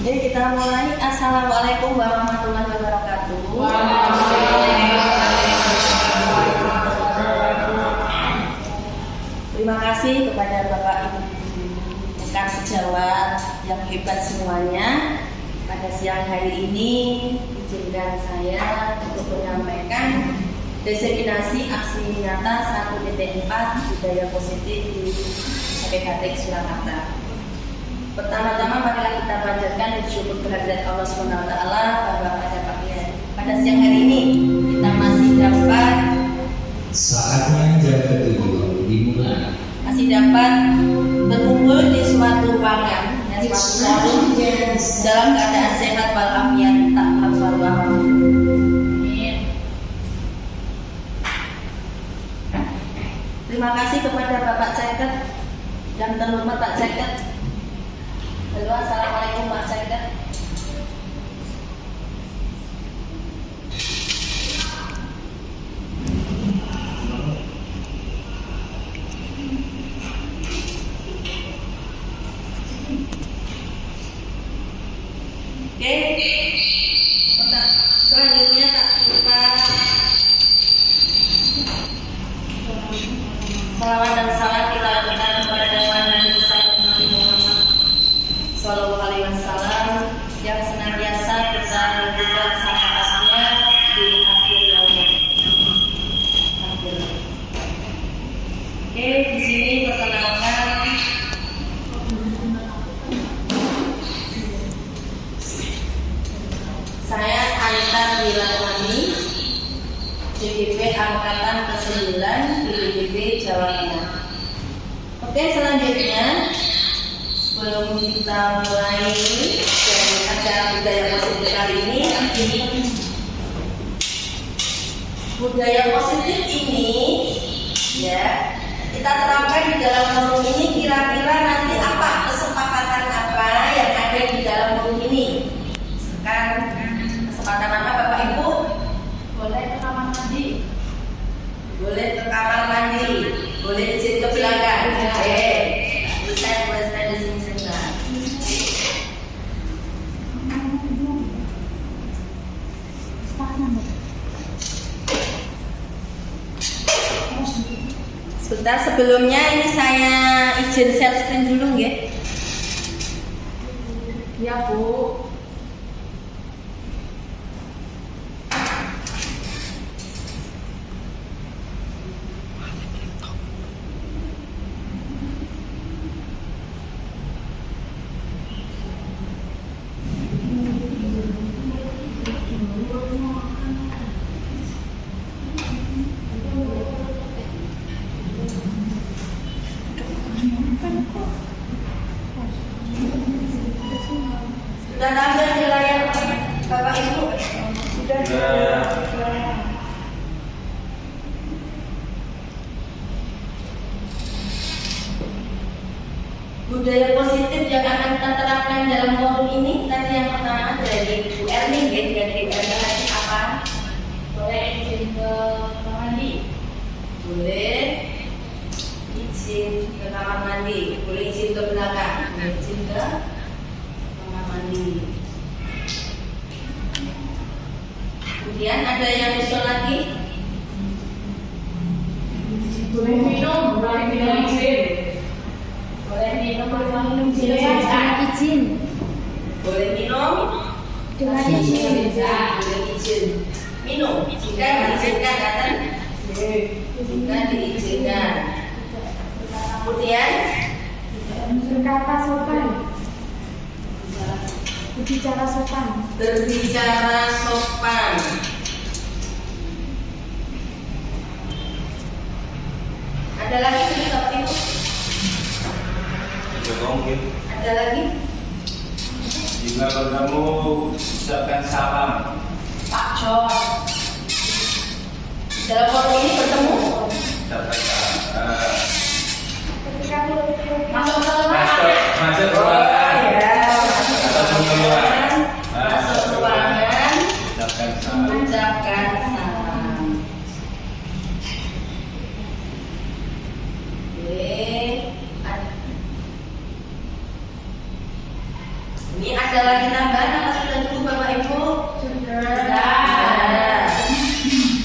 Jadi kita mulai. Assalamualaikum warahmatullahi wabarakatuh. Terima kasih kepada Bapak Ibu rekan sejawat yang hebat semuanya. Pada siang hari ini izinkan saya untuk menyampaikan destinasi aksi nyata 1.4 budaya positif di SPKT Surakarta. Pertama-tama marilah kita panjatkan syukur kehadirat Allah SWT bahwa pada siang hari ini kita masih dapat saatnya jam kedua dimulai. Masih dapat berkumpul di suatu ruangan dan suatu forum dalam keadaan sehat walafiat tak suatu apapun. Terima kasih kepada Bapak Ceket yang terhormat Pak Ceket. Halo, assalamualaikum Pak Ceket. Oke, selanjutnya tak lupa salawat dan salam kita aturkan kepada Nabi Muhammad Sallallahu Alaihi Wasallam yang senantiasa kita lakukan syafaatnya di akhir zaman. Oke, di sini perkenalkan saya Anita Wiratwani, DPP Angkatan ke-9 DPP Jawa Tengah. Oke, selanjutnya sebelum kita mulai dari acara budaya positif kali ini, budaya positif ini ya kita terapkan di dalam forum ini. Kira-kira nanti apa kesepakatan apa yang ada di dalam forum ini? Sekarang kesempatan apa Bapak Ibu? Boleh ke kamar mandi, boleh ke kamar mandi, boleh izin ke belakang. Saya boleh stand di sini sebentar. Sebentar, sebelumnya ini saya izin share screen dulu ya. Ya Bu. Sudah ada di layar Bapak Ibu? Sudah. Budaya positif yang akan kita terapkan dalam forum ini tadi yang pertama dari Bu Erning ya, dari Bu Erning nanti apa? Boleh izin ke kamar mandi? Boleh izin ke kamar mandi, boleh izin ke belakang, boleh izin ke kamar mandi. Kemudian ada yang usul lagi? Boleh minum, boleh minum izin. Boleh minum, izin. Boleh minum dengan izin. Boleh izin. Minum jika diizinkan, kata jika diizinkan. Kemudian berkata sopan, berbicara sopan. Berbicara sopan. Ada lagi seperti itu? Ada lagi? Jika bertemu ucapkan salam. Pak Jos. Dalam forum ini bertemu. Ucapkan salam. Masuk ke Masuk ruangan. Masuk ruangan. Ucapkan salam. Ucapkan salam. Oke. Ini ada lagi tambahan apa sudah cukup Bapak Ibu? Sudah.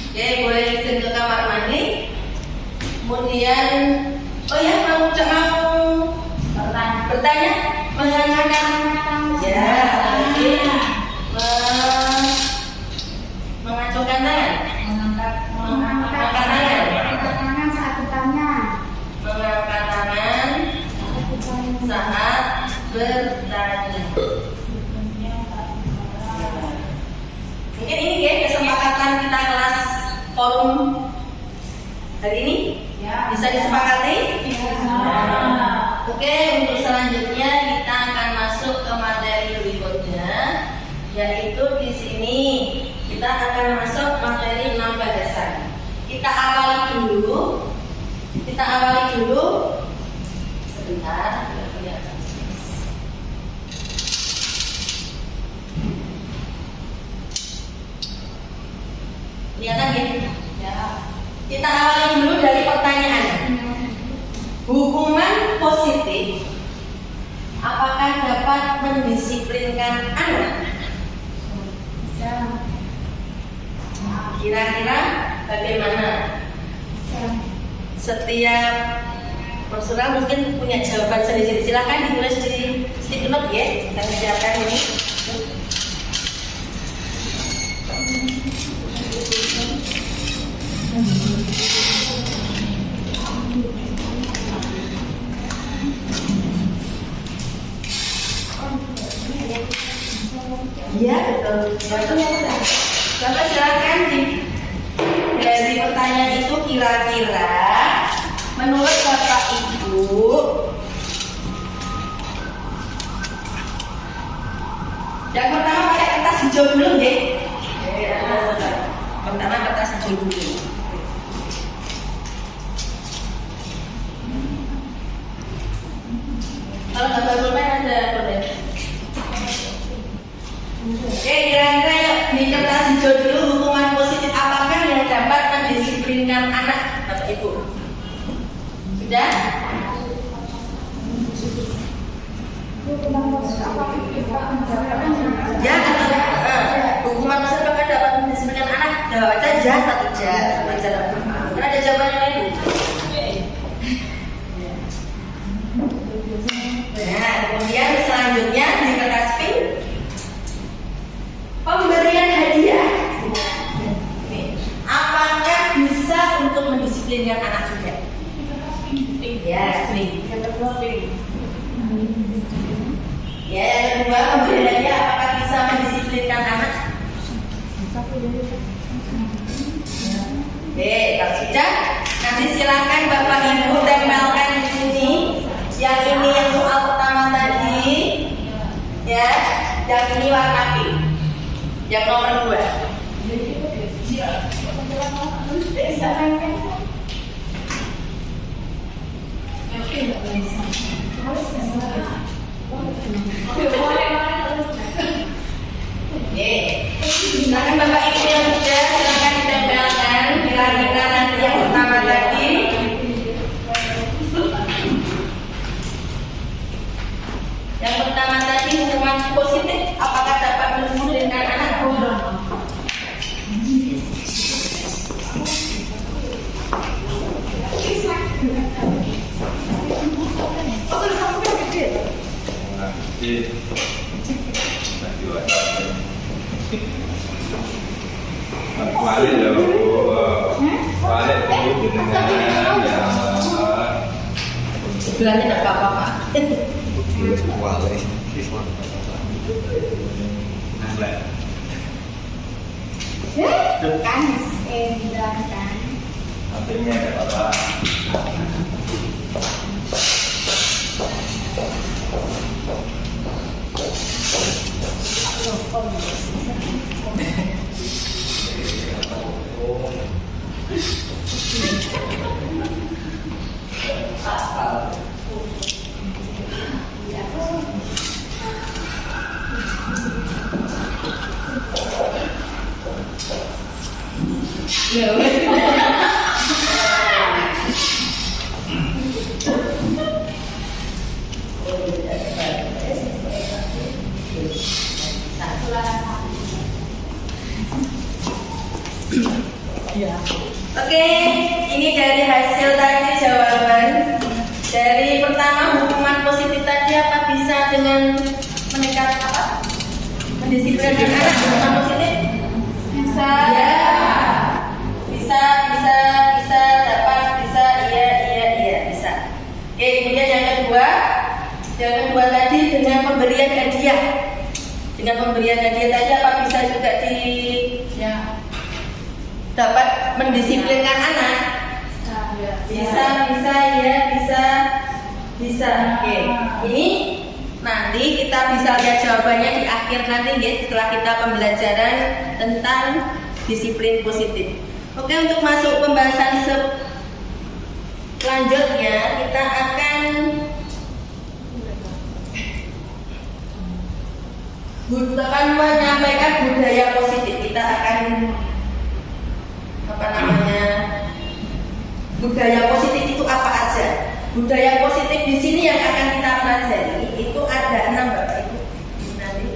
Oke, boleh izin ke kamar mandi. Kemudian, oh ya mau bertanya menanyakan ya, oke. Mengacungkan tangan, mengangkat tangan saat bertanya, mengangkat tangan saat bertanya. Mungkin ini ya kesepakatan kita kelas forum hari ini bisa disepakati. Oke, untuk selanjutnya kita akan masuk ke materi berikutnya, yaitu di sini kita akan masuk materi 6 bahasan. Kita awali dulu sebentar. Kelihatan ya? Kita awali dulu dari pertanyaan. Hukuman positif apakah dapat mendisiplinkan anak? Kira-kira bagaimana? Setiap saudara mungkin punya jawaban sendiri. Silakan ditulis di stick note ya. Kita siapkan ini. Iya betul. Bapak silakan dari pertanyaan itu kira-kira menurut Bapak Ibu yang pertama pakai kertas hijau dulu deh. Pertama kertas hijau dulu. Kalau Bapak Ibu ada boleh. Oke, kira-kira yuk di kertas hijau dulu hukuman positif apakah yang dapat mendisiplinkan anak Bapak Ibu? Sudah? Ya, hukuman positif apakah dapat mendisiplinkan anak? Jawab aja ja atau tidak. Karena ada jawabannya lain. Nah, kemudian selanjutnya di kertas pink pemberian hadiah apakah bisa untuk mendisiplinkan anak juga? Ya, yang kedua ya, yang kedua pemberian hadiah apakah bisa mendisiplinkan anak? Oke, kalau sudah nanti silakan Bapak Ibu tempelkan di sini. Yang ini yang soal pertama tadi, ya, yang ini warna pink. Yang nomor 2. Silakan Bapak Ibu yang sudah silakan ditempelkan. Kira-kira nanti yang pertama tadi. Yang pertama tadi hukuman positif apakah dapat mendisiplinkan anak? Balik loh, balik dulu dengan ya. Sebelahnya tidak apa-apa Pak. Kan bilang kan. Artinya ada apa? Oke, ini dari hasil tadi jawaban. Dari pertama hukuman positif tadi apa bisa dengan menekan apa? Mendisiplinkan anak hukuman positif? Bisa. Ya. Bisa dapat, bisa, iya, bisa. Oke, kemudian yang kedua tadi dengan pemberian hadiah. Dengan pemberian hadiah tadi apa bisa juga dapat mendisiplinkan anak? Bisa. Oke. Ini nanti kita bisa lihat jawabannya di akhir nanti ya, setelah kita pembelajaran tentang disiplin positif. Oke, untuk masuk pembahasan selanjutnya kita akan menyampaikan budaya positif. Kita akan budaya positif itu apa aja? Budaya positif di sini yang akan kita pelajari itu ada 6 Bapak Ibu. Nanti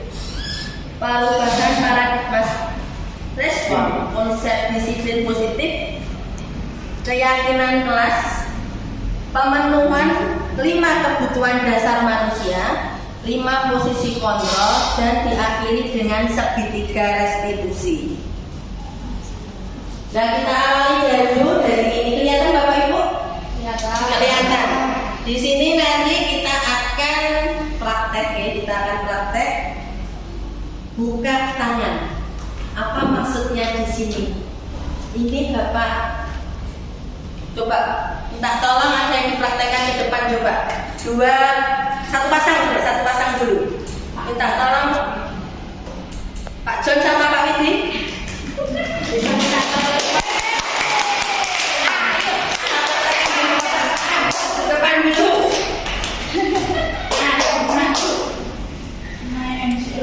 perubahan paradigma respon konsep disiplin positif, keyakinan kelas, pemenuhan 5 kebutuhan dasar manusia, 5 posisi kontrol, dan diakhiri dengan segitiga restitusi. Dan kita awali dulu dari ini. Kelihatan Bapak Ibu? Kelihatan. Di sini nanti kita akan praktek buka tangan. Apa maksudnya di sini? Ini Bapak coba minta tolong ada yang dipraktekkan di depan coba. Satu pasang dulu. Minta tolong Pak John sama Pak Widi. Depan dulu.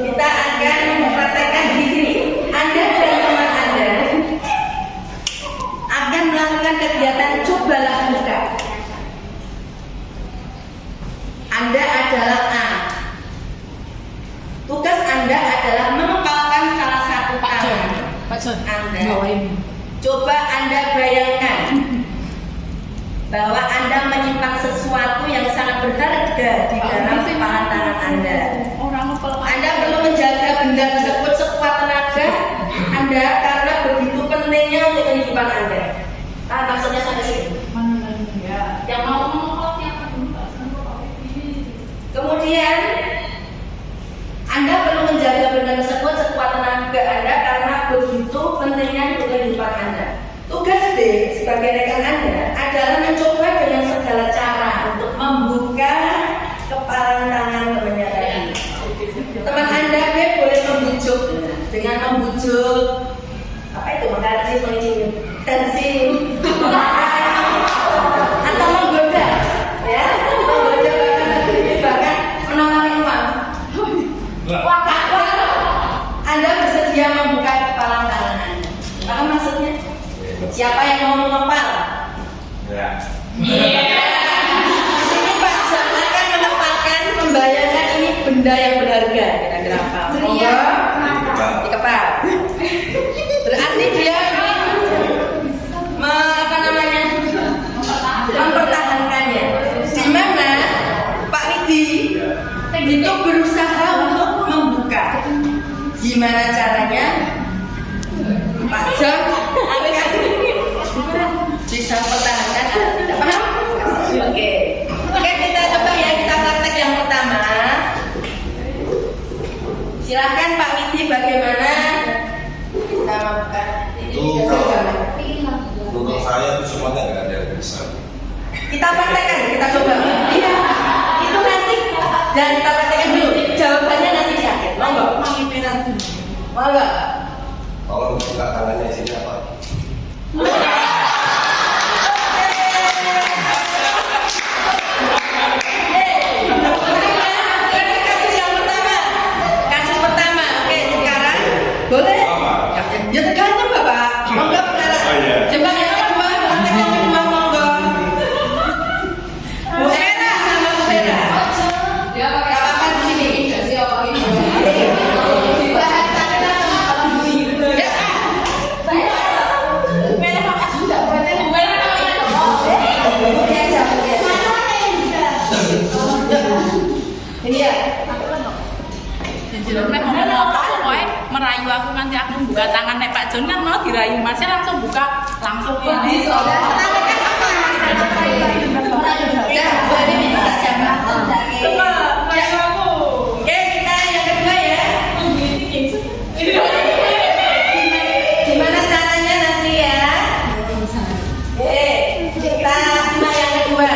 Kita akan mempraktekkan di sini. Anda dan teman Anda akan melakukan kegiatan cobalah buka. Anda adalah A. Tugas Anda adalah mengepalkan salah satu tangan Anda. Coba Anda bayangkan bahwa Anda menyimpan sesuatu yang sangat berharga di dalam kepalan tangan Anda. Anda perlu menjaga benda tersebut sekuat tenaga Anda karena begitu pentingnya untuk kehidupan Anda. Maksudnya sampai sini. Yang mau kemudian Anda perlu menjaga benda tersebut sekuat tenaga Anda karena begitu pentingnya untuk kehidupan Anda. Tugas D sebagai rekan Anda adalah mencoba dengan segala cara untuk membuka kepalan tangan temannya tadi. Teman Anda B boleh membujuk dengan membujuk apa itu tensi atau menggoda ya, bahkan menawari uang. Anda bersedia membuka kepalan tangan Anda. Apa maksudnya? Siapa yang mau mengepal? Ya. Ini Pak John akan menempatkan, membayangkan ini benda yang berharga. Kira-kira apa? Dikepal. Berarti dia mempertahankannya. Di mana Pak Widi itu berusaha untuk membuka. Gimana caranya? Pak John bisa pertahankan atau tidak paham? Oke, kita coba ya, kita praktek yang pertama. Silahkan Pak Widi bagaimana bisa membuka. Untuk saya itu semuanya nggak ada yang bisa. Kita praktekkan, kita coba. Iya, itu nanti. Dan kita praktekkan dulu. Jawabannya nanti di akhir. Monggo. Monggo. Tolong buka tangannya isinya apa? Kasus pertama. Oke, sekarang boleh? Ya tergantung Bapak. Monggo perkara. Coba yang kedua, praktek yang kedua monggo. Bu Era sama Bu Vera. Ya pakai apa di sini? ngomong apa pokoknya merayu aku nanti aku buka tangan nek Pak Jon kan mau dirayu Masnya langsung buka langsung ya. Oke, kita yang kedua ya. Gimana caranya nanti ya? Kita simak yang kedua.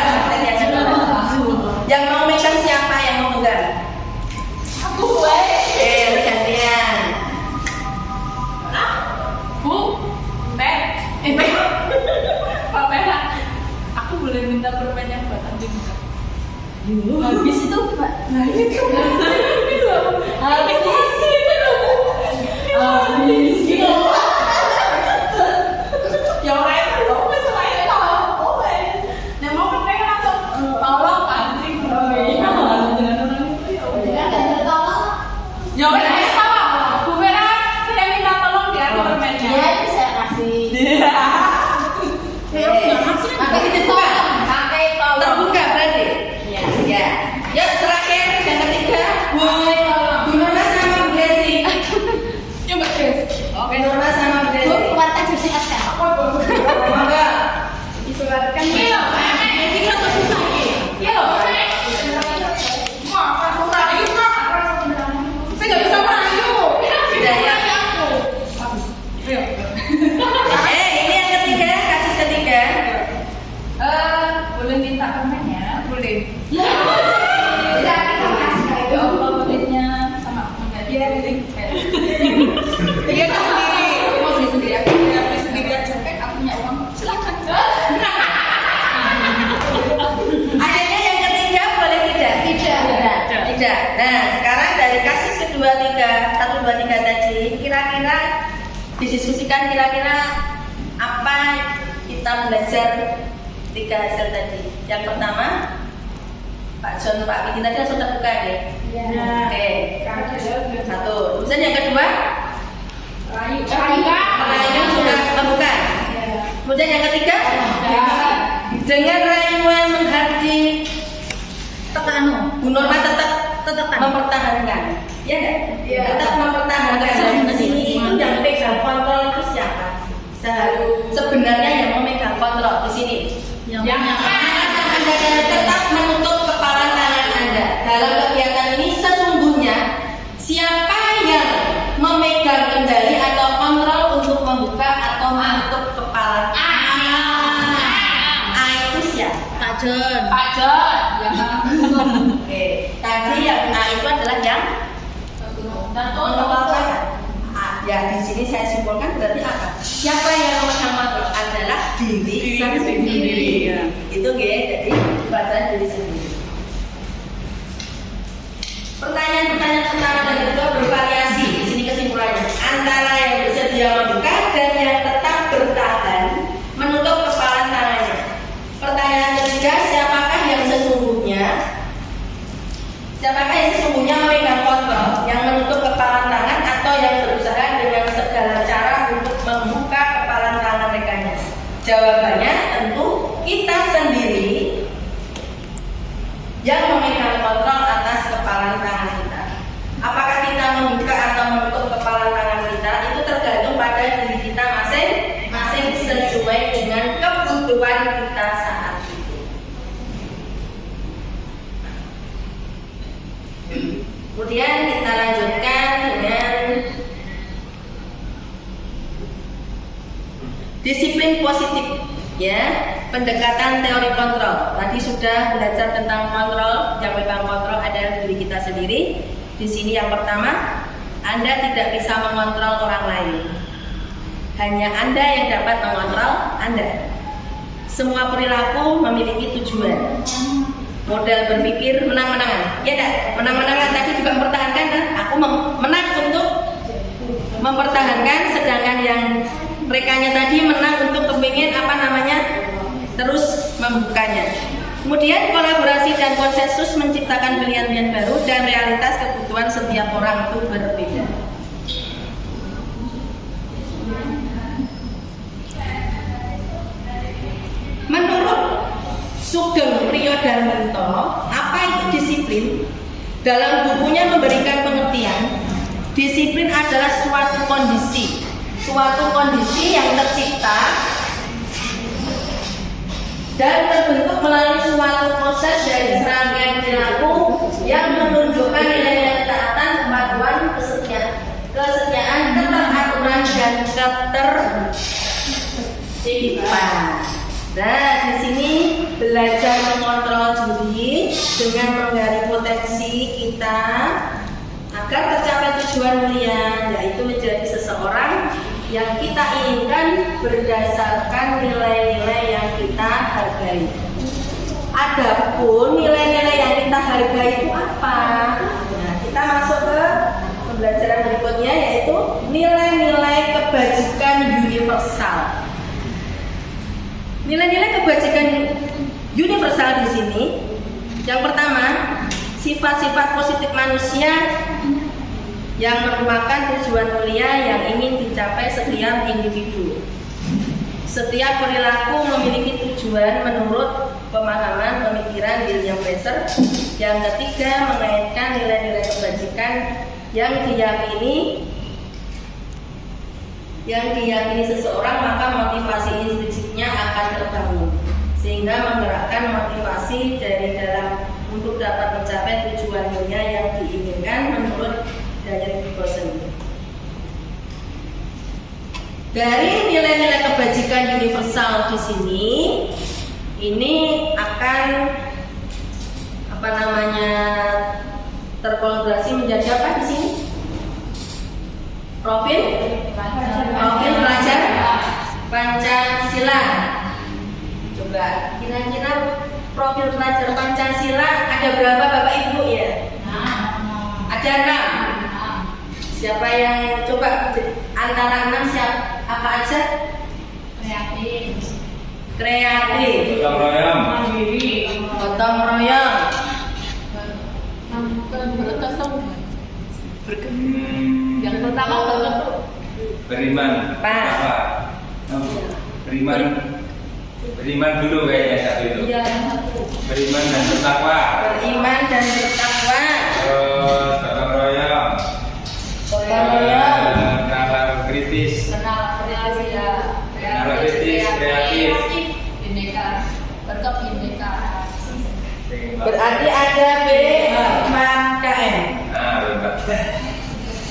Yang mau megang siapa yang mau megang? Aku gue. Gantian. Bu, Pak Pera, aku boleh minta permen yang buat Andi enggak? Habis itu Pak. Habis itu ya orang itu kamu bisa main tahu yang mau permen langsung tolong pancing ya ya udah sama Bu Vera saya minta tolong dia permennya Iya, itu saya kasih. Terbuka berarti. Iya. Yuk terakhir yang ketiga. Bu Nona sama Bu Desi. yuk Mbak Des Oke, Nona sama Bu Desi. keluarkan susi aska. Monggo. disuratkan iya ini kan susah iya wah apa susah ini mah saya nggak bisa merayu Sudah ya. ayo Ini yang ketiga, kasus ketiga. boleh minta permennya boleh Ya, kita kasih. ya Allah permennya sama dia pilih dia kan sendiri mau beli sendiri aku beli sendiri aja kan aku punya uang silakan Akhirnya yang ketiga boleh tidak? Tidak. Nah, sekarang dari kasus kedua tiga, 1, 2, 3 tadi, kira-kira didiskusikan kira-kira apa kita belajar 3 hasil tadi. Yang pertama, Pak Jon, Pak Widi tadi langsung terbuka ya? Oke. 1. Kemudian yang kedua, Melayu juga terbuka. Kemudian yang ketiga, dengan rayuan menghardi Bu Norma tetap mempertahankan, ya nggak? Tetap mempertahankan. Di sini itu yang pegang kontrol itu siapa? Sebenarnya yang memegang kontrol di sini. yang Anda tetap menutup kepala tangan Anda. Dalam kegiatan ini sesungguhnya siapa yang memegang kendali atau kontrol untuk membuka atau menutup kepala? A itu siapa? Pak Jon Oke, tadi yang A itu adalah yang mengeluarkan. Ya di sini saya simpulkan berarti apa? Siapa yang memegang kontrol adalah diri sendiri. ya. Itu jadi bacaan diri sendiri. Pertanyaan-pertanyaan pertama dan kedua bervariasi. Di sini kesimpulannya antara yang bersedia membuka dan yang tetap bertahan menutup kepala tangannya. Pertanyaan ketiga, siapakah yang sesungguhnya memegang kontrol, yang menutup kepala tangan atau yang berusaha dengan segala cara untuk membuka kepala tangan rekannya? Jawabannya tentu kita sendiri yang memegang kontrol atas kepala tangan kita. Apakah kita membuka atau menutup kepala tangan kita itu tergantung pada diri kita masing-masing sesuai dengan kebutuhan kita saat itu. Kemudian kita lanjutkan dengan disiplin positif, ya, pendekatan teori kontrol. Tadi sudah belajar tentang kontrol. Yang memegang kontrol adalah diri kita sendiri. Di sini yang pertama, Anda tidak bisa mengontrol orang lain. Hanya Anda yang dapat mengontrol Anda. Semua perilaku memiliki tujuan. Model berpikir menang-menangan. Ya enggak? Menang-menangan tadi juga mempertahankan kan? Aku menang untuk mempertahankan, sedangkan yang rekannya tadi menang untuk kepingin terus membukanya. Kemudian kolaborasi dan konsensus menciptakan pilihan-pilihan baru dan realitas kebutuhan setiap orang itu berbeda. Menurut Sugeng Priyodarmanto, apa itu disiplin? Dalam bukunya memberikan pengertian, Disiplin adalah suatu kondisi yang tercipta dan terbentuk melalui suatu proses dari serangkaian perilaku yang menunjukkan nilai ketaatan, kepatuhan, kesetiaan, keteraturan, dan ketertiban. Nah, di sini belajar mengontrol diri dengan menggali potensi kita agar tercapai tujuan mulia, yaitu menjadi seseorang yang kita inginkan berdasarkan nilai-nilai yang kita hargai. Adapun nilai-nilai yang kita hargai itu apa? Nah, kita masuk ke pembelajaran berikutnya, yaitu nilai-nilai kebajikan universal. Nilai-nilai kebajikan universal di sini, yang pertama, sifat-sifat positif manusia yang merupakan tujuan mulia yang ingin dicapai setiap individu. Setiap perilaku memiliki tujuan menurut pemahaman pemikiran William Fraser. Yang ketiga, mengaitkan nilai-nilai kebajikan yang diyakini seseorang, maka motivasi intrinsiknya akan terbangun sehingga menggerakkan motivasi dari dalam untuk dapat mencapai tujuan mulia yang diinginkan menurut Daniel Gosen. Dari nilai-nilai kebajikan universal di sini, ini akan terkolaborasi menjadi apa di sini? Profil pelajar Pancasila. Coba kira-kira profil pelajar Pancasila ada berapa Bapak Ibu ya? Ada 6. Siapa yang coba antara 6 siapa? Apa aja? Kreatif. Gotong royong. Yang pertama Beriman. Beriman dulu kayaknya satu itu. Iya. Beriman dan bertakwa. Beriman dan bertakwa. Terus gotong royong. Gotong royong. Nalar kritis. Nalar kritis, kreatif. Bineka. Berkebinekaan. Berarti ada B 4KM. Nah, bebas.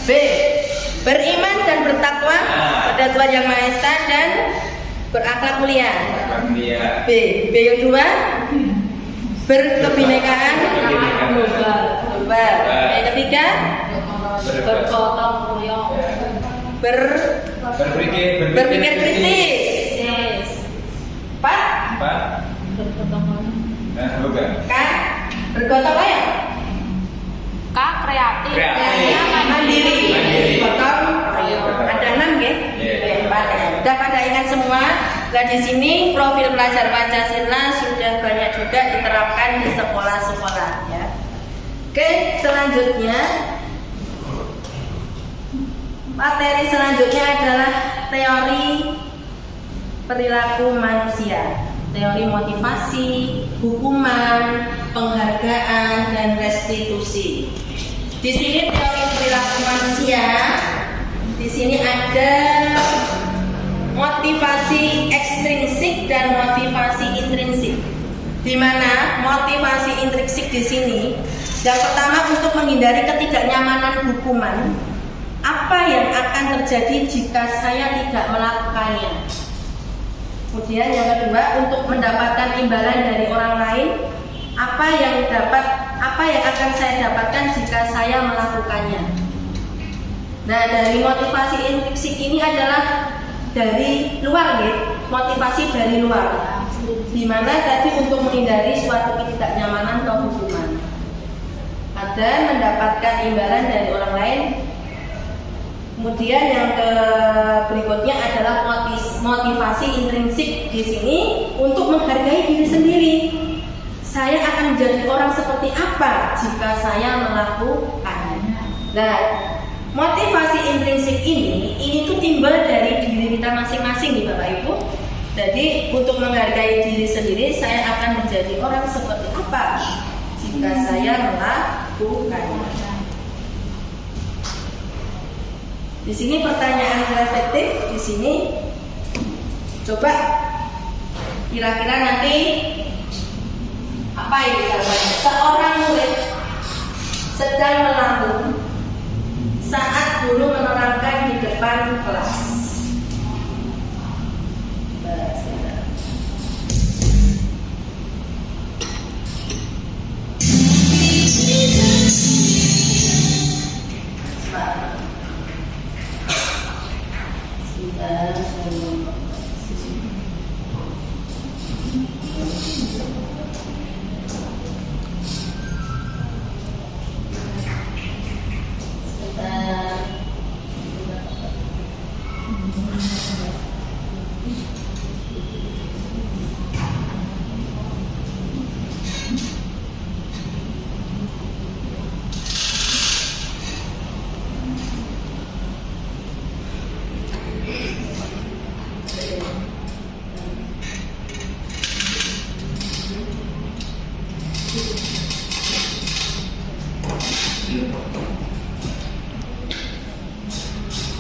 B. Beriman dan bertakwa pada Tuhan Yang Maha Esa dan berakhlak mulia. B. B yang kedua, berkebinekaan global. Yang ketiga, Bergotong royong. berpikir kritis. 4. Bergotong royong. Bukan. K. Bergotong royong. K. Kreatif. Mandiri. Gotong royong. Ada 6 ya? Iya. 4 ya. Sudah pada ingat semua? Nah, di sini profil pelajar Pancasila sudah banyak juga diterapkan di sekolah-sekolah ya. Oke, selanjutnya materi selanjutnya adalah teori perilaku manusia, teori motivasi, hukuman, penghargaan, dan restitusi. Di sini teori perilaku manusia, di sini ada motivasi ekstrinsik dan motivasi intrinsik. Di mana motivasi intrinsik di sini, yang pertama untuk menghindari ketidaknyamanan hukuman. Apa yang akan terjadi jika saya tidak melakukannya? Kemudian yang kedua, untuk mendapatkan imbalan dari orang lain, apa yang akan saya dapatkan jika saya melakukannya? Nah, dari motivasi intrinsik ini adalah dari luar, ya, motivasi dari luar. Di mana tadi untuk menghindari suatu ketidaknyamanan atau hukuman. Ada mendapatkan imbalan dari orang lain. Kemudian yang berikutnya adalah motivasi intrinsik di sini untuk menghargai diri sendiri. Saya akan menjadi orang seperti apa jika saya melakukannya. Nah, motivasi intrinsik ini tuh timbul dari diri kita masing-masing nih Bapak Ibu. Jadi untuk menghargai diri sendiri, saya akan menjadi orang seperti apa jika saya melakukannya. Di sini pertanyaan reflektif di sini. Coba kira-kira nanti apa ini jawabannya? Seorang murid sedang melamun saat guru menerangkan di depan kelas.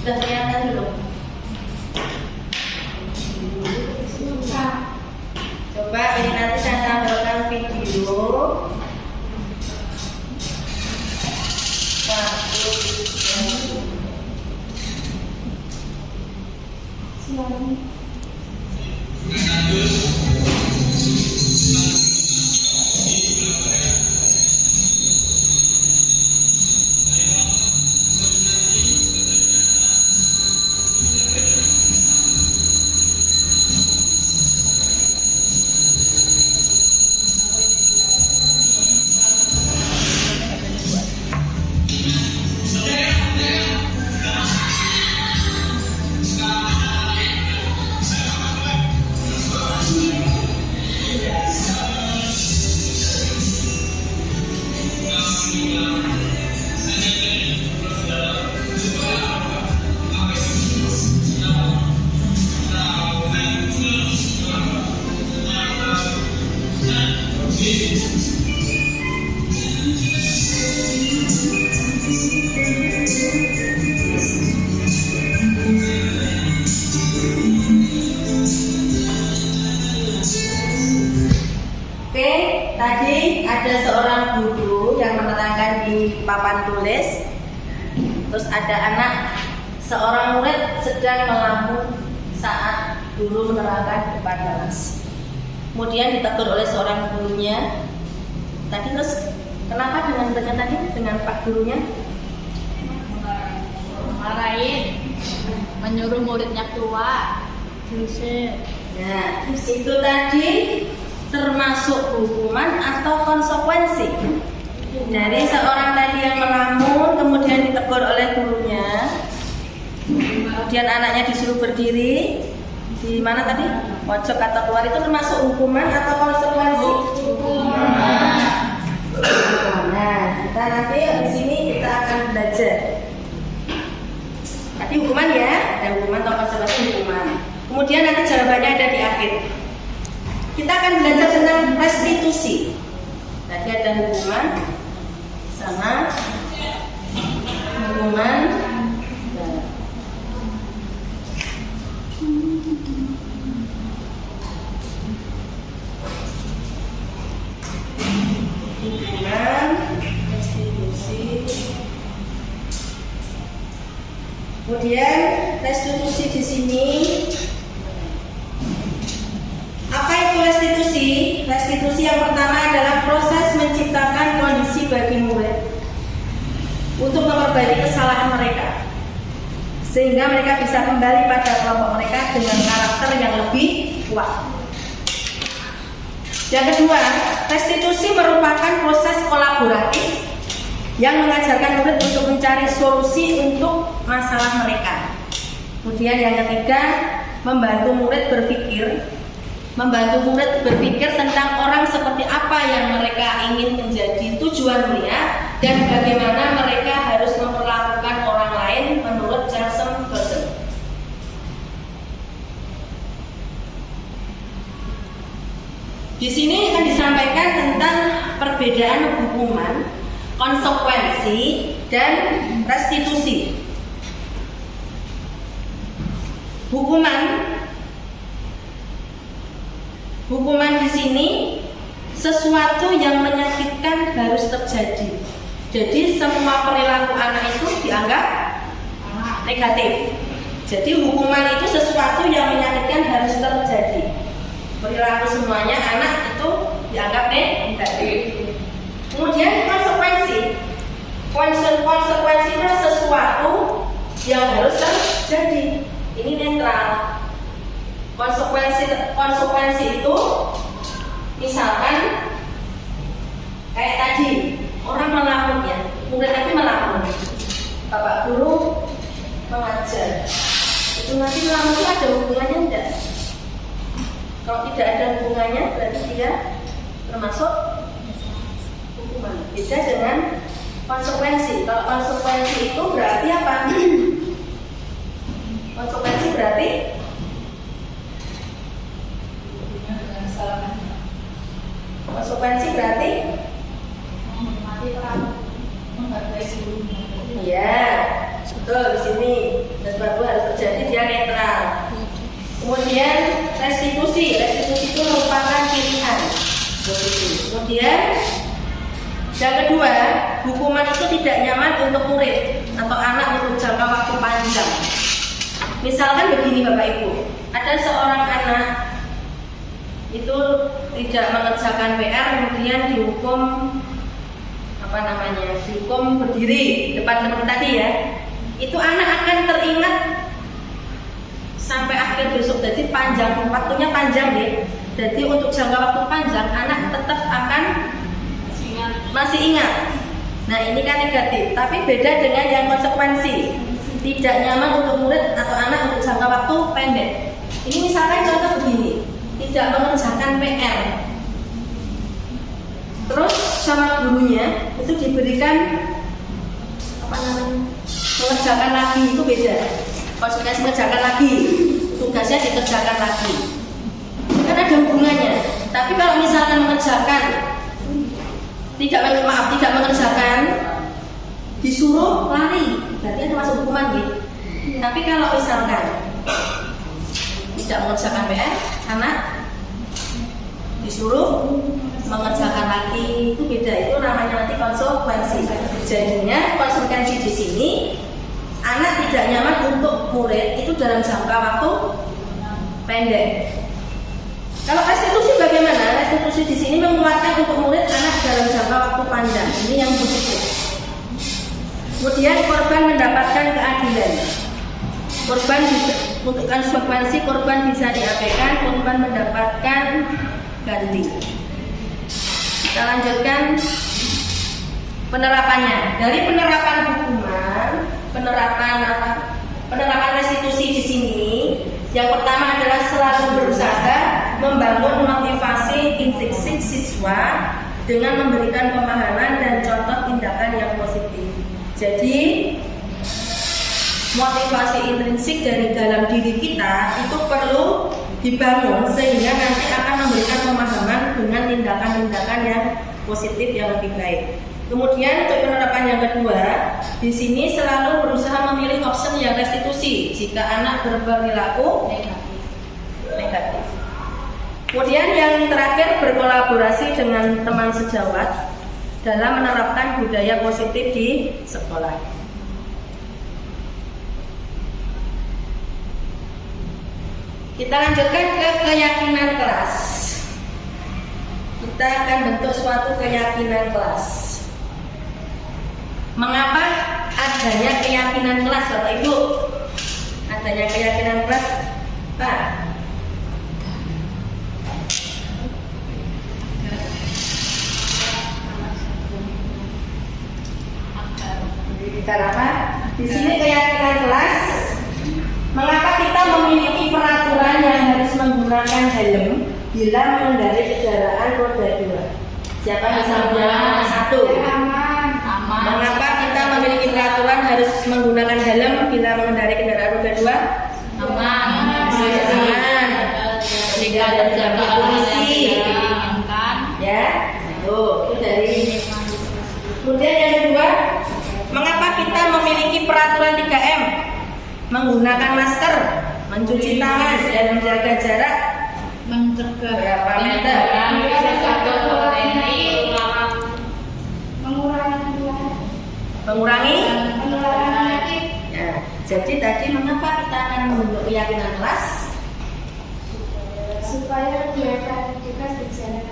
Sudah kelihatan belum? Coba ini nanti saya tampilkan video. Tadi ada seorang guru yang menerangkan di papan tulis. Terus ada seorang murid sedang melamun saat guru menerangkan di depan kelas. Kemudian ditegur oleh seorang gurunya. Tadi terus kenapa dengan Pak gurunya? Marahin, menyuruh muridnya keluar. Nah, itu tadi termasuk hukuman atau konsekuensi dari seorang tadi yang melamun kemudian ditegur oleh gurunya, kemudian anaknya disuruh berdiri di mana tadi, pojok atau keluar, itu termasuk hukuman atau konsekuensi? Nah, kita nanti di sini kita akan belajar. Tadi hukuman ya, ada hukuman atau konsekuensi hukuman. Kemudian nanti jawabannya ada di akhir. Kita akan belajar tentang restitusi. Tadi ada hukuman sama hukuman. Hukuman, restitusi. Kemudian restitusi di sini. Apa itu restitusi? Restitusi yang pertama adalah proses menciptakan kondisi bagi murid untuk memperbaiki kesalahan mereka, sehingga mereka bisa kembali pada kelompok mereka dengan karakter yang lebih kuat. Yang kedua, restitusi merupakan proses kolaboratif yang mengajarkan murid untuk mencari solusi untuk masalah mereka. Kemudian yang ketiga, membantu murid berpikir tentang orang seperti apa yang mereka ingin menjadi tujuan mulia dan bagaimana mereka harus memperlakukan orang lain menurut Charles Person. Di sini akan disampaikan tentang perbedaan hukuman, konsekuensi, dan restitusi. sini sesuatu yang menyakitkan harus terjadi. Jadi semua perilaku anak itu dianggap negatif. Jadi hukuman itu sesuatu yang menyakitkan harus terjadi. Perilaku semuanya anak itu dianggap negatif. Kemudian konsekuensi itu sesuatu yang harus terjadi. Ini netral. Konsekuensi itu misalkan kayak tadi orang melamun ya, murid nanti melamun, bapak guru mengajar, itu nanti melamun itu ada hubungannya enggak? Kalau tidak ada hubungannya berarti dia termasuk hukuman. Beda dengan konsekuensi. Kalau konsekuensi itu berarti apa? Konsekuensi berarti menghargai sebelumnya. iya, betul di sini. Dan baru harus terjadi dia netral. Kemudian restitusi itu merupakan pilihan. Kemudian yang kedua, hukuman itu tidak nyaman untuk murid atau anak untuk jangka waktu panjang. Misalkan begini Bapak Ibu, ada seorang anak itu tidak mengerjakan PR, kemudian dihukum dihukum berdiri depan teman tadi ya. Itu anak akan teringat sampai akhir besok. Jadi waktunya panjang deh. Jadi untuk jangka waktu panjang anak tetap akan masih ingat. Nah ini kan negatif. Tapi beda dengan yang konsekuensi. Tidak nyaman untuk murid atau anak untuk jangka waktu pendek. Ini misalkan contoh begini, tidak mengerjakan PR, terus sama gurunya itu diberikan mengerjakan lagi. Itu beda. Konsekuensi mengerjakan lagi, tugasnya dikerjakan lagi, kan ada hubungannya. Tapi kalau misalkan tidak mengerjakan, disuruh lari, berarti ada masuk hukuman gitu. Tapi kalau misalkan tidak mengerjakan PR, anak disuruh mengerjakan lagi, itu beda. Itu namanya nanti konsekuensi. Jadinya konsekuensi di sini anak tidak nyaman untuk murid itu dalam jangka waktu pendek. Kalau restitusi bagaimana? Restitusi di sini menguatkan untuk murid anak dalam jangka waktu panjang. Ini yang positif. Kemudian korban mendapatkan keadilan. Korban untuk konsekuensi korban bisa diabaikan, korban mendapatkan ganti. Kita lanjutkan penerapannya. Dari penerapan hukuman, penerapan restitusi di sini, yang pertama adalah selalu berusaha membangun motivasi intrinsik siswa dengan memberikan pemahaman dan contoh tindakan yang positif. Jadi motivasi intrinsik dari dalam diri kita itu perlu dibangun sehingga nanti akan memberikan pemahaman dengan tindakan-tindakan yang positif yang lebih baik. Kemudian untuk penerapan yang kedua, di sini selalu berusaha memilih opsi yang restitusi jika anak berperilaku negatif. Kemudian yang terakhir, berkolaborasi dengan teman sejawat dalam menerapkan budaya positif di sekolah. Kita lanjutkan ke keyakinan kelas. Kita akan bentuk suatu keyakinan kelas. Mengapa adanya keyakinan kelas, Bapak Ibu? Adanya keyakinan kelas, Pak. Kenapa? Di sini keyakinan kelas. Mengapa kita memiliki peraturan yang harus menggunakan helm bila mengendarai kendaraan roda 2? Siapa misalnya satu? Aman. Mengapa kita memiliki peraturan harus menggunakan helm bila mengendarai kendaraan roda 2? Aman. Jika terjadi polisi, ya, itu dari. Kemudian yang kedua, mengapa kita memiliki peraturan 3M? Menggunakan masker, mencuci tangan, dan menjaga jarak Mencegah Berapa meter? Mengurangi. Ya, jadi tadi mengapa kita akan membentuk keyakinan kelas? Supaya kreativitas berjalan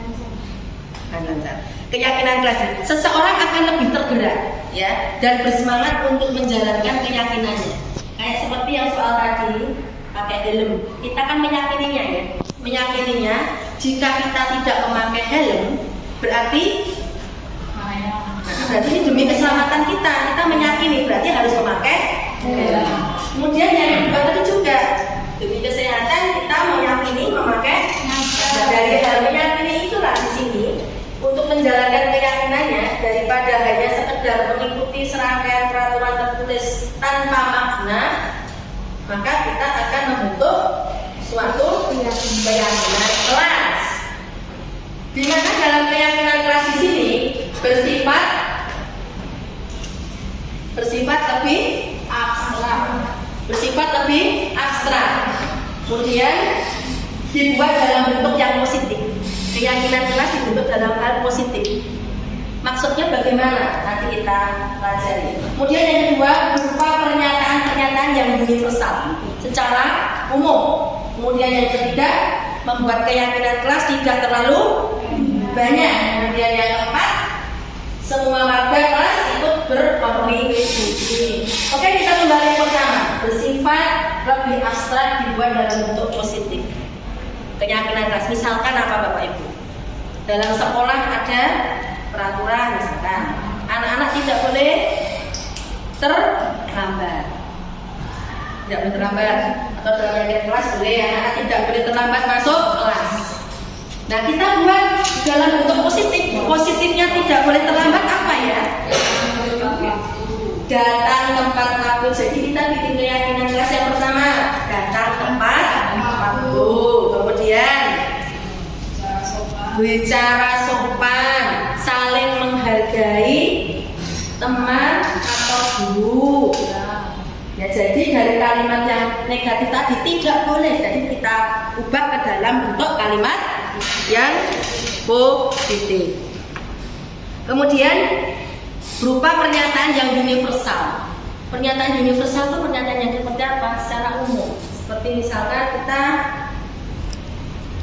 lancar. Keyakinan kelas, seseorang akan lebih tergerak, ya, dan bersemangat untuk menjalankan keyakinannya. Kayak seperti yang soal tadi pakai helm, kita kan meyakininya, ya, meyakininya. Jika kita tidak memakai helm, berarti ini demi keselamatan kita meyakini berarti harus memakai helm. Kemudian yang kedua tadi juga demi kesehatan kita meyakini memakai. Nah, dari hal meyakini itulah di sini untuk menjalankan keyakinannya daripada hanya sekedar mengikuti serangkaian peraturan tertulis tanpa makna, maka kita akan membentuk suatu keyakinan kelas. Di mana dalam keyakinan kelas di sini bersifat lebih abstrak. Kemudian dibuat dalam bentuk yang positif. Keyakinan kelas dibentuk dalam hal positif. Maksudnya bagaimana? Nanti kita pelajari. Kemudian yang kedua berupa pernyataan-pernyataan yang universal secara umum. Kemudian yang ketiga membuat keyakinan kelas tidak terlalu banyak. Kemudian yang keempat semua warga kelas ikut berkontribusi. Oke, kita kembali yang pertama. Bersifat lebih abstrak dibuat dalam bentuk positif. Keyakinan kelas misalkan apa Bapak Ibu? Dalam sekolah ada peraturan misalkan anak-anak tidak boleh terlambat. Tidak boleh terlambat. Atau dalam keyakinan kelas boleh anak-anak tidak boleh terlambat masuk kelas. Nah, kita buat dalam bentuk positif. Positifnya tidak boleh terlambat apa ya? Datang tepat waktu. Jadi kita bikin keyakinan kelas yang pertama, datang tepat waktu. Kemudian bicara sopan, saling menghargai teman atau guru. Ya, jadi dari kalimat yang negatif tadi tidak boleh. Jadi kita ubah ke dalam bentuk kalimat yang positif. Kemudian berupa pernyataan yang universal. Pernyataan universal itu pernyataan yang seperti apa? Secara umum. Seperti misalkan kita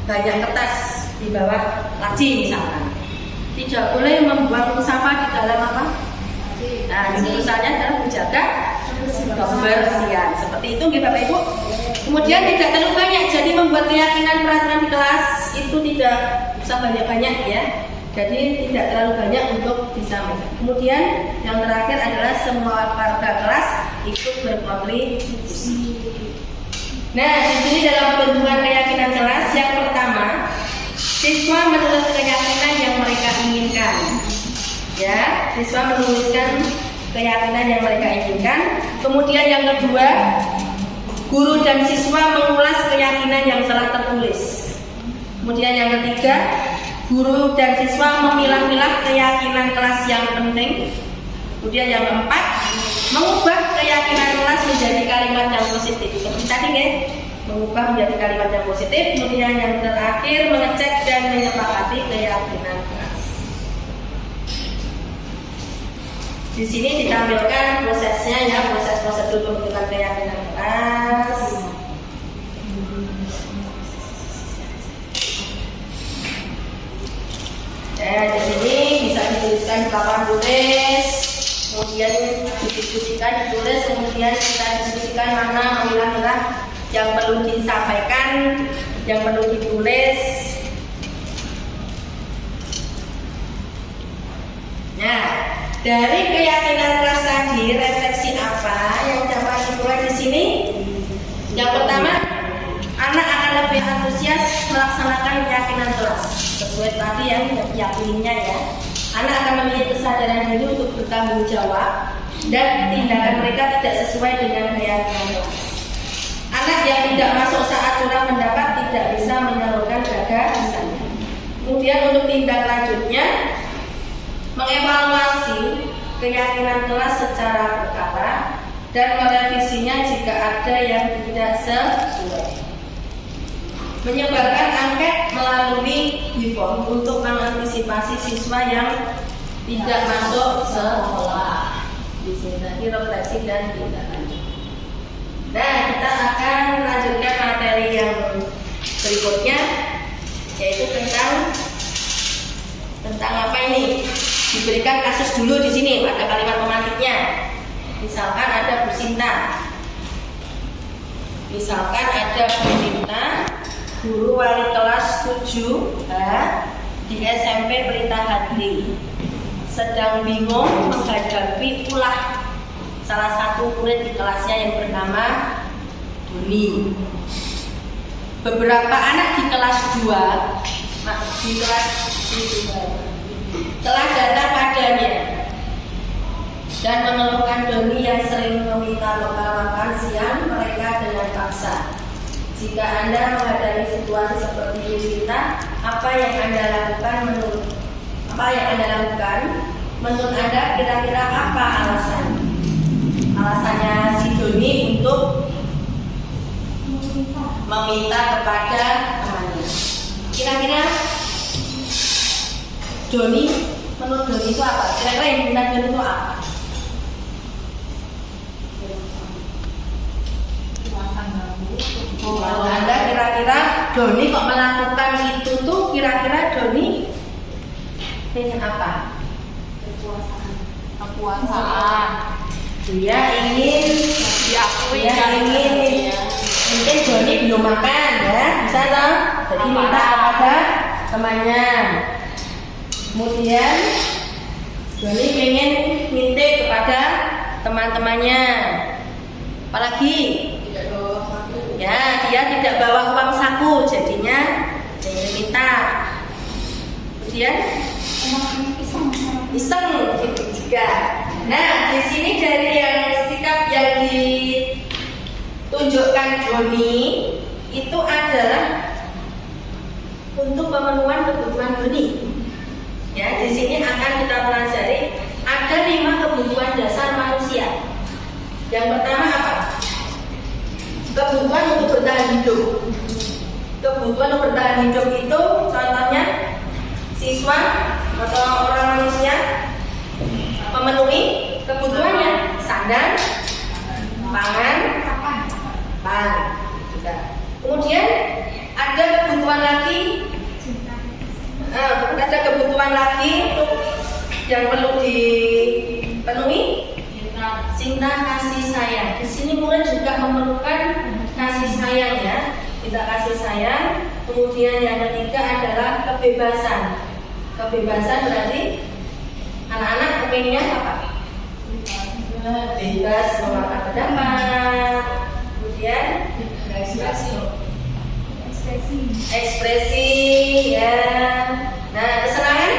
banyak kertas di bawah laci misalkan. Tidak boleh membuang sampah di dalam apa? Nah, universalnya adalah menjaga kebersihan. Seperti itu nggih Bapak Ibu. Kemudian tidak terlalu banyak. Jadi membuat keyakinan peraturan di kelas itu tidak usah banyak-banyak ya. Jadi tidak terlalu banyak untuk disampaikan. Kemudian yang terakhir adalah semua warga kelas ikut berkontribusi. Nah, di sini dalam pembentukan keyakinan kelas yang pertama, siswa menulis keyakinan yang mereka inginkan. Ya, siswa menuliskan keyakinan yang mereka inginkan. Kemudian yang kedua, guru dan siswa mengulas keyakinan yang telah tertulis. Kemudian yang ketiga, guru dan siswa memilah-milah keyakinan kelas yang penting. Kemudian yang keempat, mengubah keyakinan kelas menjadi kalimat yang positif. Seperti tadi nggih, mengubah menjadi kalimat yang positif. Kemudian yang terakhir, mengecek dan menyepakati keyakinan kelas. Di sini ditampilkan prosesnya ya, proses prosedur pembentukan keyakinan kelas. Ya, di sini bisa dituliskan di papan tulis, kemudian didiskusikan, ditulis, kemudian kita diskusikan mana memilah-milah yang perlu disampaikan, yang perlu ditulis. Nah, dari keyakinan kelas tadi, refleksi apa yang dapat dibuat di sini? Yang pertama, anak akan lebih antusias melaksanakan keyakinan kelas sesuai tadi yang diyakininya ya. Anak akan memiliki kesadaran diri untuk bertanggung jawab dan tindakan mereka tidak sesuai dengan keyakinan kelas. Anak yang tidak masuk saat curang pendapat tidak bisa menyalurkan gagasannya. Kemudian untuk tindak lanjutnya, mengevaluasi keyakinan kelas secara berkala dan merevisinya jika ada yang tidak sesuai. Menyebarkan angket melalui BIFOM untuk mengantisipasi siswa yang tidak masuk sekolah. Di sini tadi refleksi dan tindak lanjut. Nah, kita akan lanjutkan materi yang berikutnya, yaitu tentang apa ini? Diberikan kasus dulu di sini pada kalimat pemantiknya. Misalkan ada Bu Sinta. Misalkan ada Bu Sinta, guru wali kelas 7H di SMP Pelita Hadli, sedang bingung menghadapi ulah salah satu murid di kelasnya yang bernama Doni. Beberapa anak di kelas 2 telah datang padanya dan mengeluhkan Doni yang sering meminta bekal makan siang mereka dengan paksa. Jika Anda menghadapi situasi seperti ini, Sinta, apa yang Anda lakukan? Menurut Anda kira-kira apa alasannya si Doni untuk meminta kepada temannya? Kira-kira Doni, menurut Doni itu apa? Kira-kira yang minta Doni itu apa? Menurut Anda kira-kira Doni kok melakukan itu tuh, kira-kira Doni pengen apa? Kekuasaan. Dia ingin mungkin Doni belum makan ya, bisa toh? Jadi minta kepada temannya. Kemudian Doni pengen minta kepada teman-temannya. Apalagi? Ya, dia tidak bawa uang saku, jadinya ingin minta. Kemudian iseng gitu juga. Nah, di sini dari yang sikap yang ditunjukkan Doni itu adalah untuk pemenuhan kebutuhan Doni. Ya, di sini akan kita pelajari ada 5 kebutuhan dasar manusia. Yang pertama apa? Kebutuhan untuk bertahan hidup. Kebutuhan untuk bertahan hidup itu contohnya siswa atau orang manusia memenuhi kebutuhannya sandang, pangan, juga. Kemudian ada kebutuhan lagi yang perlu dipenuhi, cinta kasih sayang. Di sini murid juga memerlukan kasih sayang ya, kita kasih sayang. Kemudian yang ketiga adalah kebebasan. Kebebasan berarti anak-anak pengennya apa? Bebas mengungkapkan pendapat. Kemudian ekspresi ya. Nah, kesenangan.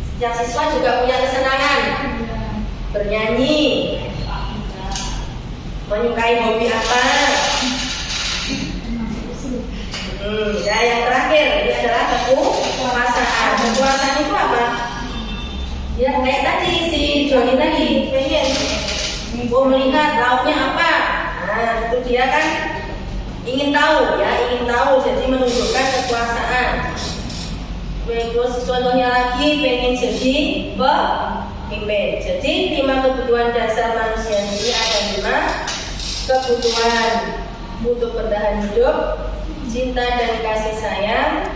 Setiap siswa juga punya kesenangan. Bernyanyi, menyukai hobi apa? Ya, yang terakhir ini adalah kekuasaan. Kekuasaan itu apa? Ya kayak tadi si Doni tadi pengen melihat lauknya apa. Nah, itu dia kan ingin tahu ya, jadi menunjukkan kekuasaan. Terus contohnya lagi pengen jadi pemimpin. Jadi 5 kebutuhan dasar manusia ini ada 5 kebutuhan untuk bertahan hidup, cinta dan kasih sayang,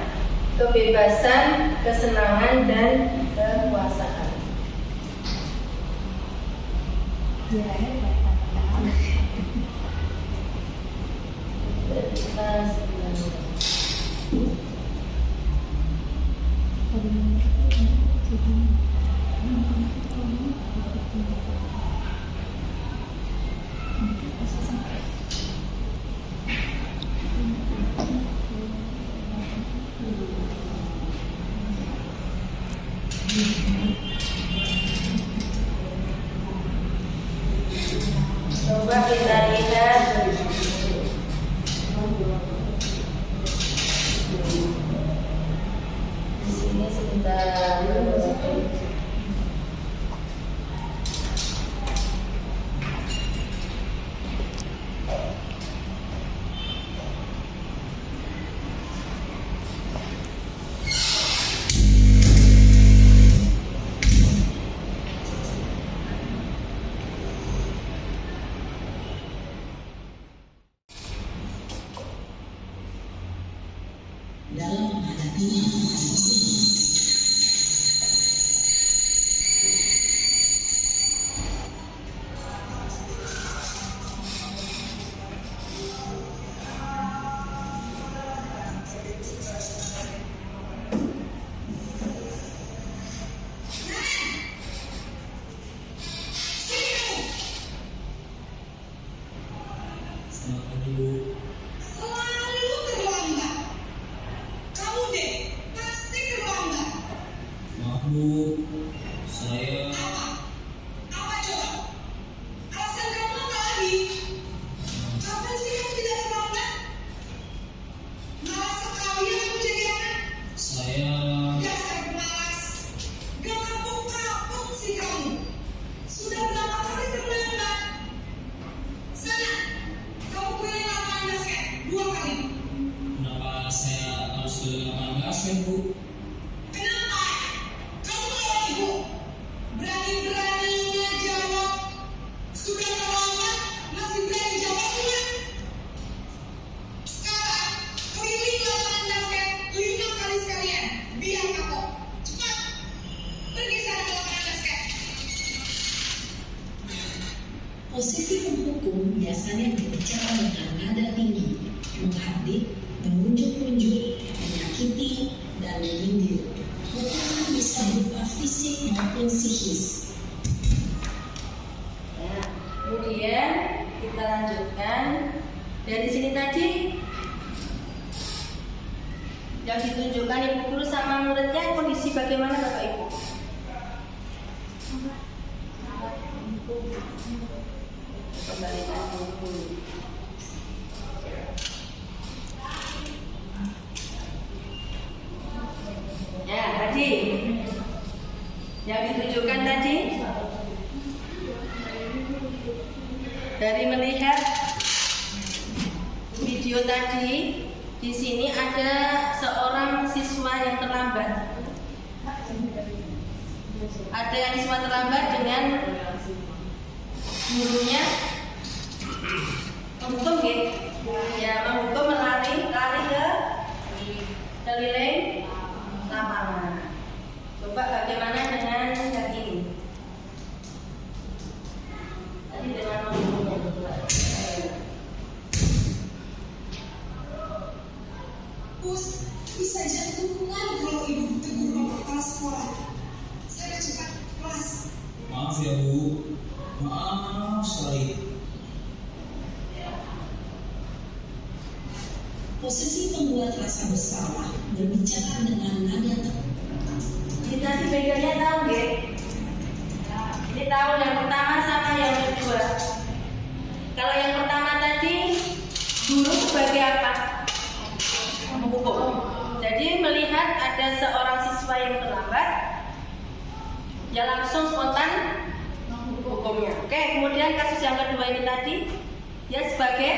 kebebasan, kesenangan dan kekuasaan. Coba kita lihat di sini sebentar. dalam menghadapi masalah tersebut. Selamat pagi, Bu. Selalu terlambat. Kamu deh pasti terlambat. Maaf, Bu. Saya Apa coba? Alasan kamu apa lagi? Kapan sih kamu tidak terlambat? Malas sekali ya kamu jadi anak. saya Dasar malas. Gak kapok-kapok sih kamu. Sudah berapa kali terlambat? Sana, kamu keliling lapangan basket 2 kali. kenapa saya harus ke lapangan basket, Bu? Kenapa? Kamu melawan ibu. Berani-beraninya jawab. Sudah terlambat, masih berani jawab enggak? Sekarang, keliling lapangan basket 5 kali sekalian. Biar kapok. Cepat. Pergi sana ke lapangan basket. Posisi penghukum biasanya berbicara dengan nada tinggi, menghardik, menunjuk-nunjuk, menyakiti, dan menyindir. Hukuman bisa berupa fisik maupun psikis. Nah, kemudian kita lanjutkan dari sini tadi yang ditunjukkan ibu guru sama muridnya kondisi bagaimana Bapak Ibu? Kembalikan buku. Ya, tadi yang ditunjukkan tadi dari melihat video tadi, di sini ada seorang siswa yang terlambat. Ada yang siswa terlambat dengan gurunya menghukum ya, menghukum lari ke keliling lapangan. Coba bagaimana dengan yang ini? Tadi dengan menghukumnya. Bos, bisa jantungan kalau ibu tegur bapak kepala sekolah. Saya cepat ke kelas. Maaf ya, Bu. Maaf sekali. Posisi pembuat rasa bersalah berbicara dengan nada tepat. Ini tadi bedanya tahu nggih? Ini tahu yang pertama sama yang kedua. Kalau yang pertama tadi guru sebagai apa? Menghukum. Jadi melihat ada seorang siswa yang terlambat, ya langsung spontan hukumnya. Oke, kemudian kasus yang kedua ini tadi, dia sebagai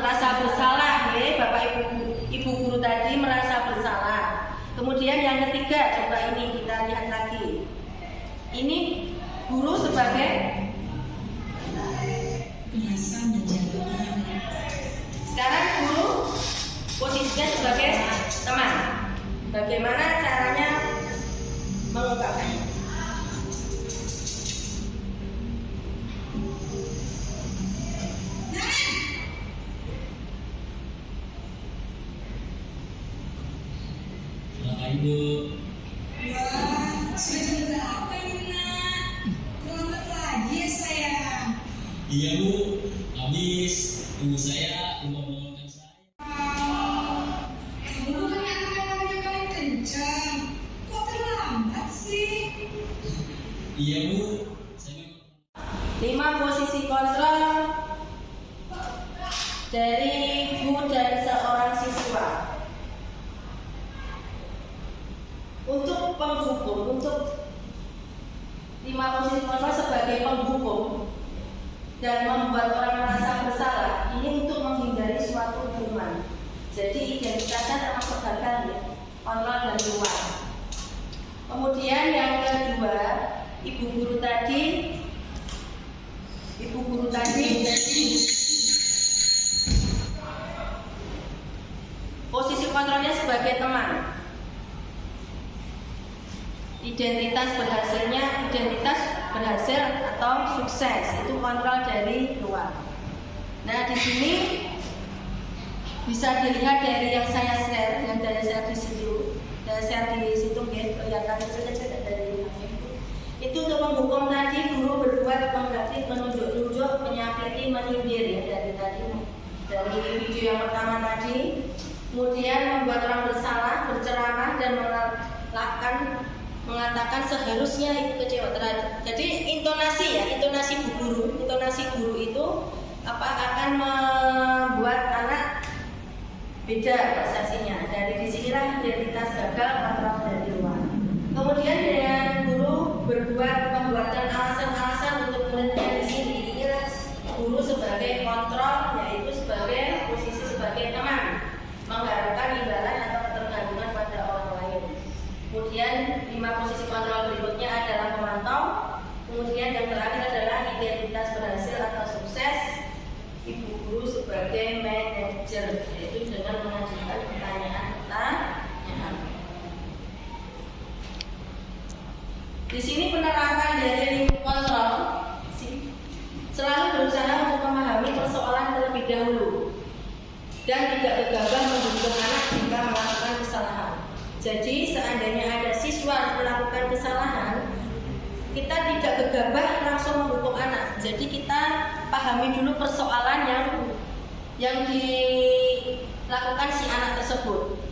rasa bersalah, ya Bapak Ibu guru tadi merasa bersalah. Kemudian yang ketiga, coba ini kita lihat lagi. Ini guru sebagai Merasa menjadi orang. sekarang guru posisinya sebagai teman. Bagaimana caranya mengungkapkan? Selamat Ibu. Wah, sudah jam berapa ini nak? Terlambat lagi ya sayang. Iya, Bu. Habis ibu saya lupa membawakan saya. Kamu bukan anak yang larinya paling kencang. Kok terlambat sih? Iya, Bu. Saya memang 5 posisi kontrol dari guru dan seorang siswa. Untuk penghukum, untuk 5 posisi kontrol sebagai penghukum dan membuat orang merasa bersalah, ini untuk menghindari suatu hukuman. Jadi identitasnya termasuk gagal ya, kontrol dan luar. Kemudian yang kedua, ibu guru tadi identitas berhasil atau sukses, itu kontrol dari luar. Nah, di sini bisa dilihat dari yang saya share, yang dari saya di situ, kelihatan kecil-kecil dari itu untuk menghukum tadi, guru berbuat mengganti, menunjuk-nunjuk, menyakiti, menyindir, ya, dari video yang pertama tadi. Kemudian membuat orang bersalah, berceramah dan mengatakan seharusnya itu kecewa terhadap. Jadi intonasi guru itu akan membuat anak beda persepsinya. Dari disinilah identitas gagal kontrol dari luar. Kemudian dengan guru membuatkan alasan-alasan untuk muridnya di sini. Inilah guru sebagai kontrol, yaitu sebagai posisi sebagai teman, mengharapkan imbalan atau ketergantungan pada orang lain. Kemudian 5 posisi kontrol berikutnya adalah memantau. Kemudian yang terakhir adalah identitas berhasil atau sukses. Ibu guru sebagai manajer, yaitu dengan mengajukan pertanyaan. Di sini penerapan dari kontrol selalu berusaha untuk memahami persoalan terlebih dahulu dan tidak gegabah menghukum anak jika melakukan kesalahan. Jadi seandainya ada siswa melakukan kesalahan, kita tidak gegabah langsung menghukum anak. Jadi kita pahami dulu persoalan yang dilakukan si anak tersebut.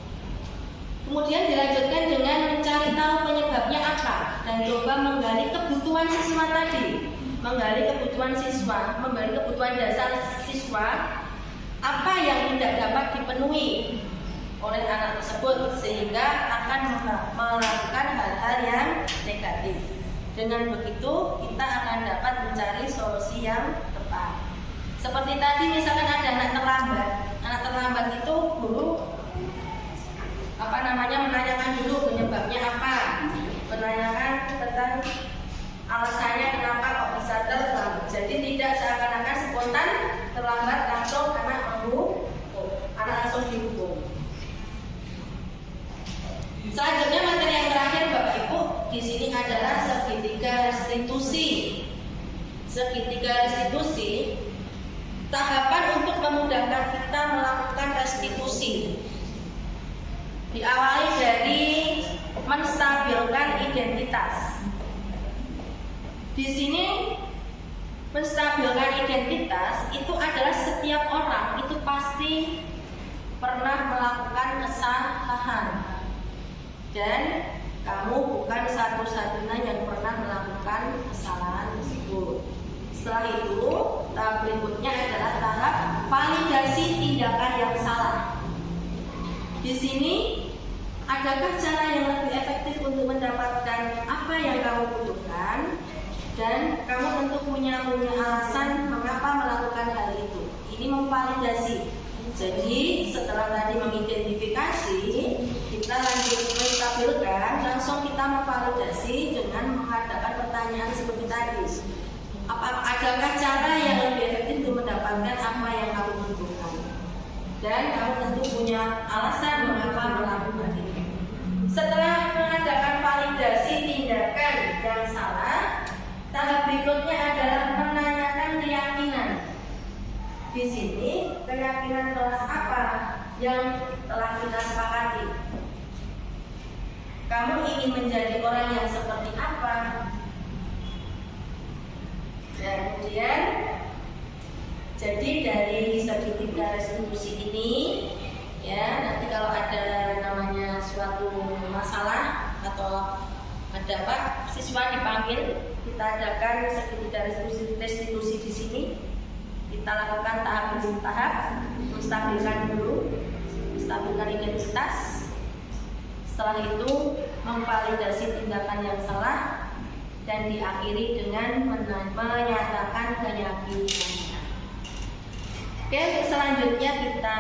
Kemudian dilanjutkan dengan mencari tahu penyebabnya apa dan coba menggali kebutuhan siswa tadi, menggali kebutuhan dasar siswa, apa yang tidak dapat dipenuhi oleh anak tersebut sehingga akan melakukan hal-hal yang negatif. Dengan begitu kita akan dapat mencari solusi yang tepat. Seperti tadi misalkan ada anak terlambat itu guru menanyakan dulu penyebabnya apa, menanyakan tentang alasannya kenapa kok bisa terlambat. Jadi tidak seakan-akan spontan terlambat langsung anak langsung dihukum. Selanjutnya materi yang terakhir Bapak Ibu di sini adalah segitiga restitusi. Tahapan untuk memudahkan kita melakukan restitusi. Diawali dari menstabilkan identitas. Di sini menstabilkan identitas itu adalah setiap orang itu pasti pernah melakukan kesalahan. Dan kamu bukan satu-satunya yang pernah melakukan kesalahan tersebut. Setelah itu, tahap berikutnya adalah tahap validasi tindakan yang salah. Di sini, adakah cara yang lebih efektif untuk mendapatkan apa yang kamu butuhkan? Dan kamu tentu punya alasan mengapa melakukan hal itu. Ini memvalidasi. Jadi setelah tadi mengidentifikasi, kita lanjut menstabilkan, langsung kita memvalidasi dengan mengadakan pertanyaan seperti tadi. Adakah cara yang lebih efektif untuk mendapatkan apa yang kamu butuhkan? Dan kamu tentu punya alasan mengapa melakukan ini. Setelah mengadakan validasi tindakan yang salah, tahap berikutnya adalah menanyakan keyakinan. Di sini keyakinan kelas apa yang telah kita sepakati? Kamu ingin menjadi orang yang seperti apa? Dan kemudian jadi dari segitiga restitusi ini, ya nanti kalau ada namanya suatu masalah atau ada apa, siswa dipanggil, kita adakan segitiga restitusi di sini. Kita lakukan tahap demi tahap, menstabilkan identitas. Setelah itu memvalidasi tindakan yang salah dan diakhiri dengan menyatakan keyakinannya. Oke, selanjutnya kita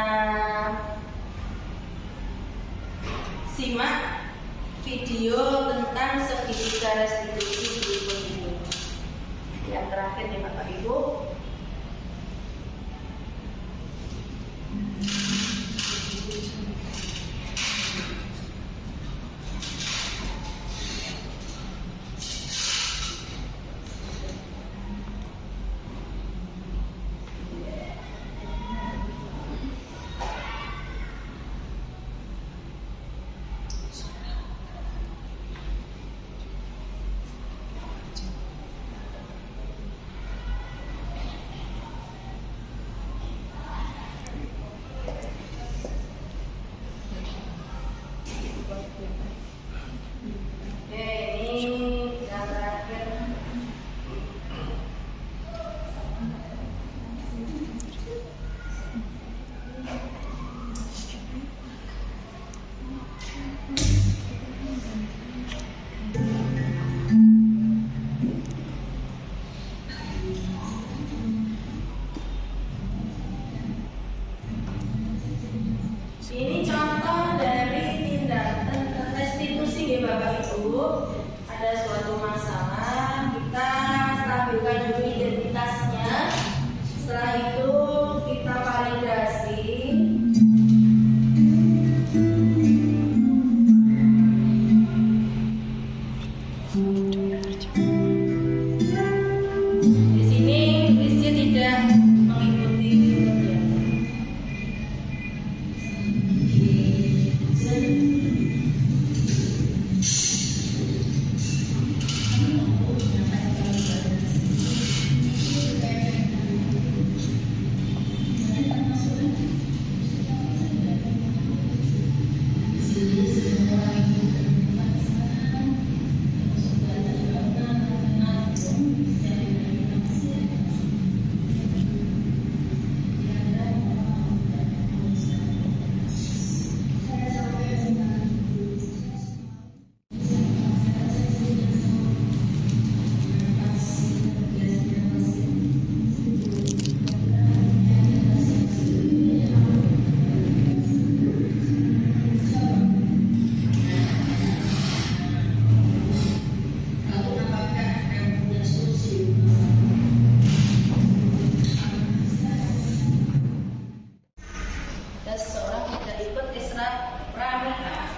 simak video tentang segitiga restitusi berikut ini. Yang terakhir nih Bapak Ibu. tidak mengikuti kegiatan. Dan seseorang tidak ikut isra pramuka.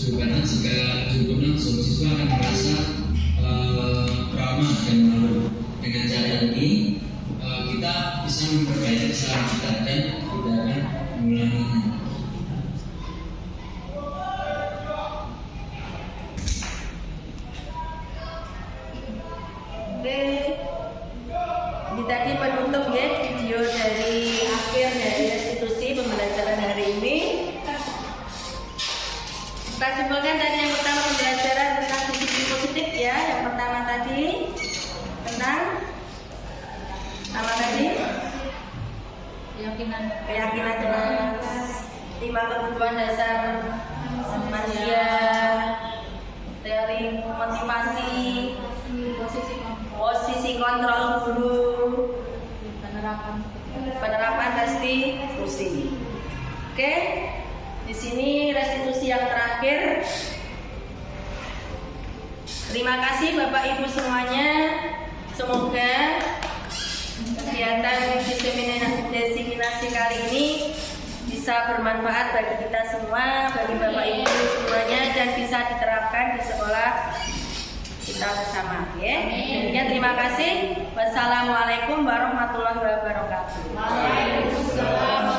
Karena jika dihukum langsung, siswa akan merasa trauma dan malu. Dengan cara ini kita bisa memperbaiki kesalahan kita dan tidak akan mengulanginya. Oke, ini tadi penutup ya video dari akhir dari restitusi pembelajaran hari ini. Kita simpulkan tadi yang pertama pembelajaran tentang disiplin positif ya. Yang pertama tadi tentang apa tadi? Keyakinan jelas, 5 kebutuhan dasar manusia, teori motivasi, posisi kontrol guru, penerapan restitusi. Oke, di sini restitusi yang terakhir. Terima kasih Bapak Ibu semuanya. Semoga kegiatan diseminasi kali ini bisa bermanfaat bagi kita semua, bagi Bapak Ibu semuanya, dan bisa diterapkan di sekolah kita bersama. Ya. Demikian, terima kasih. Wassalamualaikum warahmatullahi wabarakatuh. Waalaikumsalam.